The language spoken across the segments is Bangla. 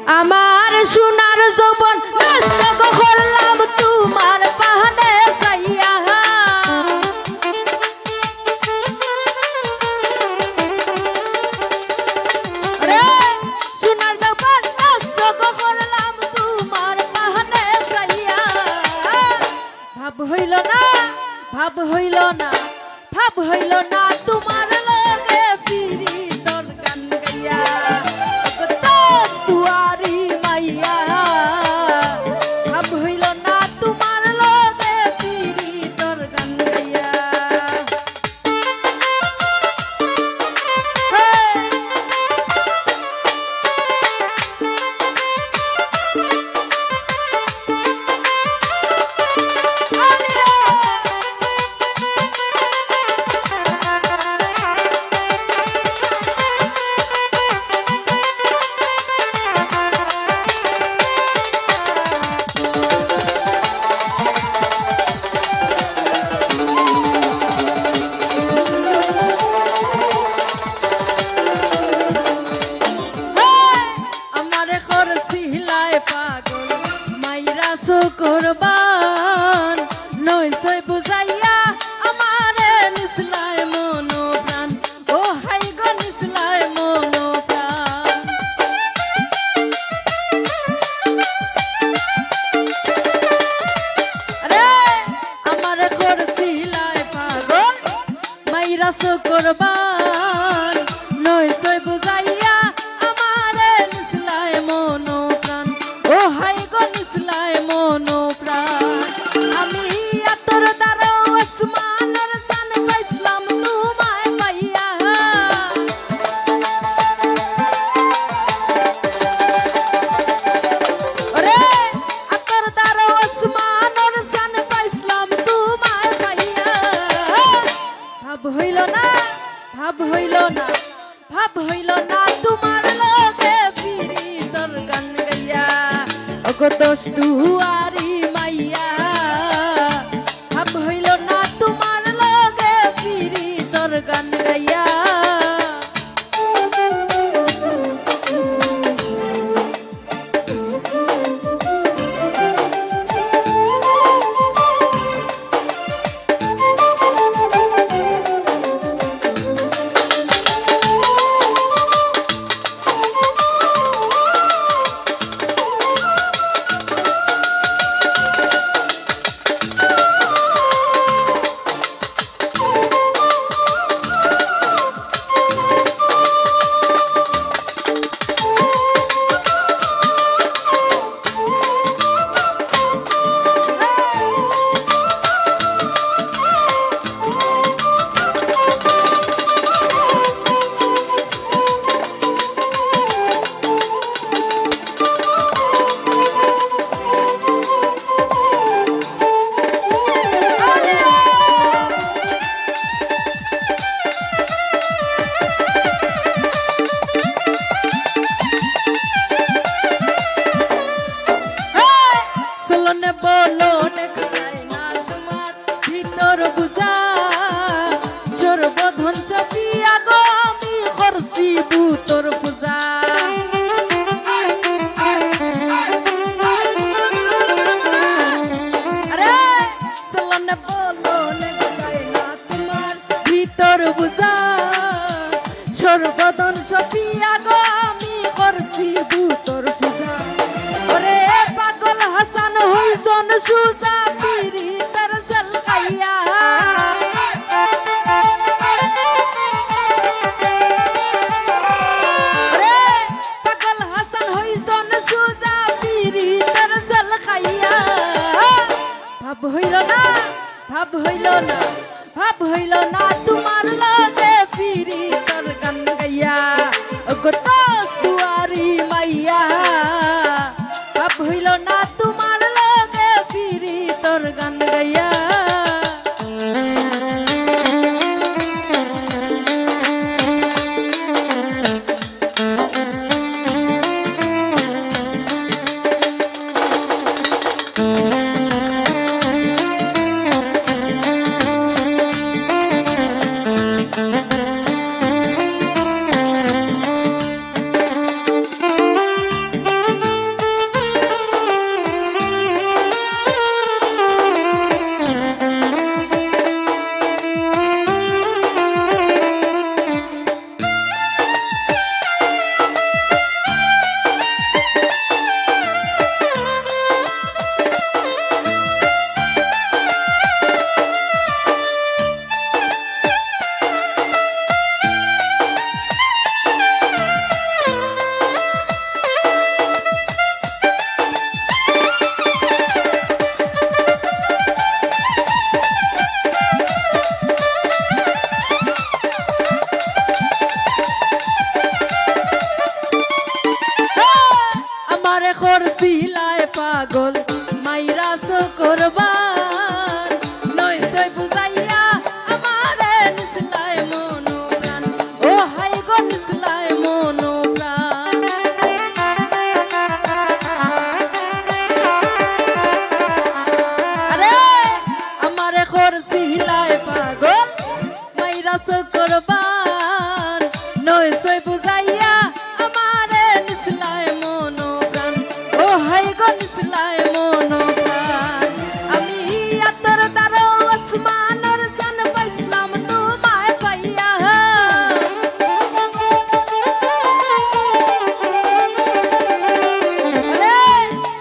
আমার সোনার যৌবন নষ্ট করলাম তোমার পাহাড়ে যাইয়া রে সোনার যৌবন নষ্ট করলাম তোমার পাহাড়ে যাইয়া ভাব হইল না ভাব হইল না ভাব হইল না তোমার লগে ফিরি তোর গান গাইয়া করবান নইসই বুঝাইয়া আমারে নিসলায় মনো প্রাণ ও হাই গো নিসলায় মনো প্রাণ আরে আমারে করছিলায় পাগল মাইরা সো করবান নইসই বুঝাইয়া আমারে নিসলায় মনো প্রাণ ও হাই গো নিসলায় মনো আমি আতর দ্বারা আসমানের সান পাইছিলাম তোমায় পাইয়া ওরে আতর দ্বারা আসমানের সান পাইছিলাম তোমায় পাইয়া ভাব হইল না ভাব হইল না ভাব হইল না তোমার লগে ফিরি তোর গান গাইয়া ওগো দোষ তুয়ারি মাইয়া ভাব হইল না তোমার লগে ফিরি তোর গান গাইয়া সর্বদন সপিয়া গো আমি করছি ভূতর পূজা ওরে পাগল হাসান হইজন সুজা পিরি তার জল খাইয়া ওরে পাগল হাসান হইজন সুজা পিরি তার জল খাইয়া ভাব হইল না ভাব হইল না ভাব হইল না তোমার লগে ফিরি তোর গান গাইয়া ওগো দোষ তুয়ারি মাইয়া ভাব হইল না তোমার লগে ফিরি তোর গান গাইয়া আমারে করছিলায় পাগল মাইরা করবার নয় সই বুঝাইয়া আমারে নিসলায় মন প্রাণ ও হাই গো নিসলায় মন প্রাণ আরে আমারে করছিলায় পাগল মাইরা করবার নয় সই বুঝাইয়া আমারে নিসলায় মন প্রাণ ও হাই গো নিসলায় মন প্রাণ আমি আতর দারো আসমানের জান পাইছিলাম তোমায় পাইয়া আরে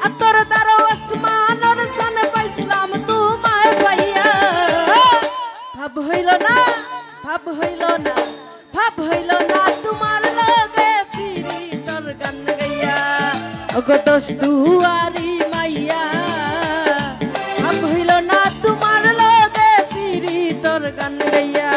আতর দারো আসমানের জান পাইছিলাম তোমায় পাইয়া ভাব হইল না ভাব হইল না ভাব হইল না তোমার লগে ফিরি তোর গান গাইয়া ওগো দোষ দুয়ারি মাইয়া ভাব হইল না তোমার লগে ফিরি তোর গান গাইয়া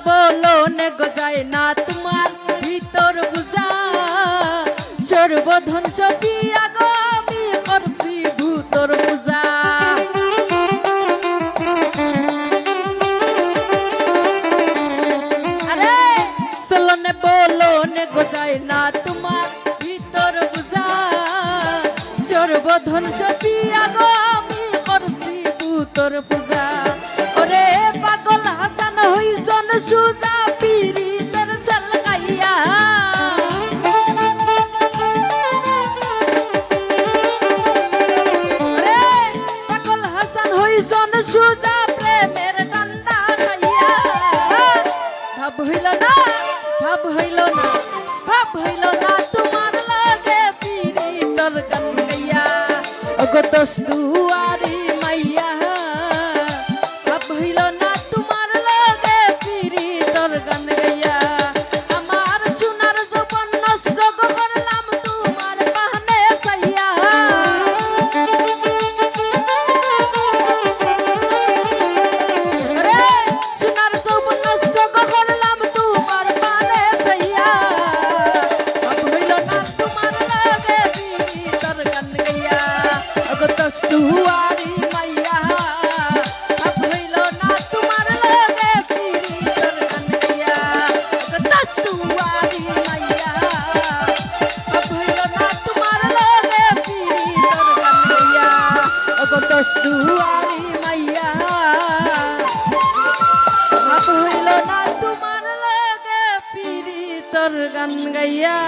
বলনে গজায় না তোমার ভিতর বুঝা সর্বধন সবই আগামী করছি ভূতর পূজা আরে চলনে বলনে গজায় না তোমার ভিতর বুঝা সর্বধন সবই আগামী করছি ভূতর পূজা ওরে পাগল হাসান হইজন সুজা পিরি তোর সালগাইয়া রে পাগল হাসান হইজন সুজা প্রেমের কান্দা গাইয়া ভাব হইল না ভাব হইল না ভাব হইল না তোমার লাগে পিরি তোর গান গাইয়া ওগো দোষ দুয়ারি মাইয়া ভাব হইল না তোমার লাগে পিরি তোর গান গাইয়া আমার সোনার জীবন নষ্ট করলাম তোমার পানে চাইয়া রে সোনার জীবন নষ্ট করলাম তোমার পানে চাইয়া ভাব হইল না তোমার লাগে পিরি তোর গান গাইয়া ওগো দোষ দুয়ারি মাইয়া ভাব হইল না তোমার লাগে পিরি তোর গান গাইয়া ওগো দোষ দুয়ারি মাইয়া ভাব হইল না তোমার লাগে পিরি তোর গান গাইয়া ওগো দোষ দুয়ারি মাইয়া ভাব হইল না তোমার লাগে পিরি তোর গান গাইয়া